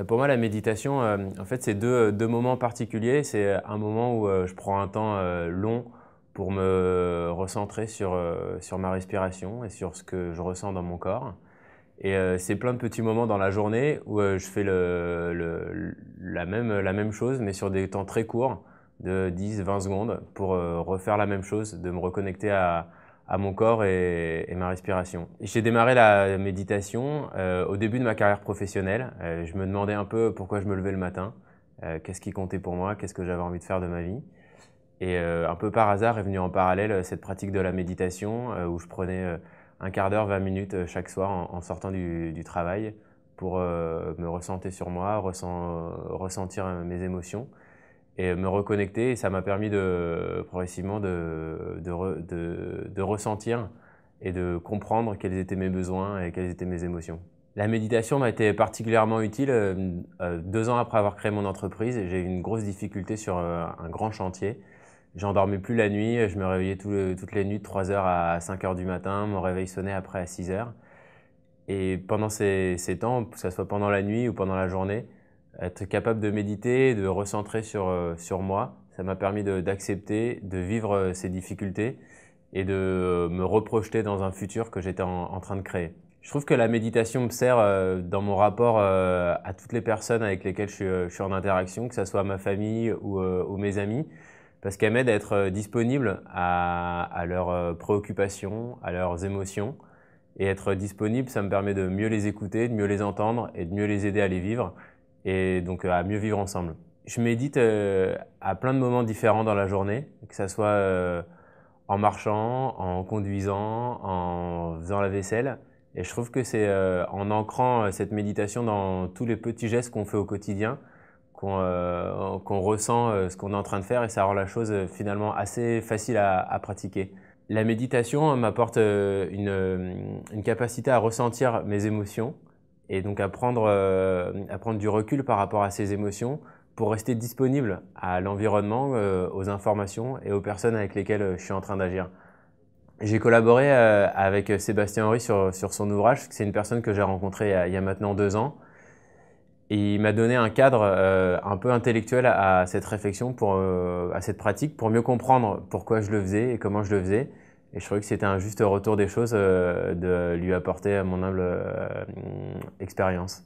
Pour moi, la méditation, en fait, c'est deux moments particuliers. C'est un moment où je prends un temps long pour me recentrer sur ma respiration et sur ce que je ressens dans mon corps. Et c'est plein de petits moments dans la journée où je fais la même chose, mais sur des temps très courts, de 10-20 secondes, pour refaire la même chose, de me reconnecter à mon corps et ma respiration. J'ai démarré la méditation au début de ma carrière professionnelle. Je me demandais un peu pourquoi je me levais le matin, qu'est-ce qui comptait pour moi, qu'est-ce que j'avais envie de faire de ma vie. Et un peu par hasard est venue en parallèle cette pratique de la méditation où je prenais un quart d'heure, 20 minutes chaque soir en sortant du travail pour me recentrer sur moi, ressentir mes émotions et me reconnecter. Et ça m'a permis progressivement de ressentir et de comprendre quels étaient mes besoins et quelles étaient mes émotions. La méditation m'a été particulièrement utile 2 ans après avoir créé mon entreprise. J'ai eu une grosse difficulté sur un grand chantier. J'en dormais plus la nuit, je me réveillais toutes les nuits de 3 heures à 5 heures du matin, mon réveil sonnait après à 6 heures. Et pendant ces temps, que ce soit pendant la nuit ou pendant la journée, être capable de méditer, de recentrer sur moi, ça m'a permis d'accepter, de vivre ces difficultés et de me reprojeter dans un futur que j'étais en train de créer. Je trouve que la méditation me sert dans mon rapport à toutes les personnes avec lesquelles je suis en interaction, que ce soit ma famille ou mes amis, parce qu'elle m'aide à être disponible à leurs préoccupations, à leurs émotions. Et être disponible, ça me permet de mieux les écouter, de mieux les entendre et de mieux les aider à les vivre et donc à mieux vivre ensemble. Je médite à plein de moments différents dans la journée, que ce soit en marchant, en conduisant, en faisant la vaisselle. Et je trouve que c'est en ancrant cette méditation dans tous les petits gestes qu'on fait au quotidien qu'on ressent ce qu'on est en train de faire et ça rend la chose finalement assez facile à pratiquer. La méditation m'apporte une capacité à ressentir mes émotions et donc à prendre du recul par rapport à ces émotions pour rester disponible à l'environnement, aux informations et aux personnes avec lesquelles je suis en train d'agir. J'ai collaboré avec Sébastien Horry sur son ouvrage. C'est une personne que j'ai rencontrée il y a maintenant 2 ans. Et il m'a donné un cadre un peu intellectuel à cette réflexion, à cette pratique, pour mieux comprendre pourquoi je le faisais et comment je le faisais. Et je trouvais que c'était un juste retour des choses de lui apporter mon humble expérience.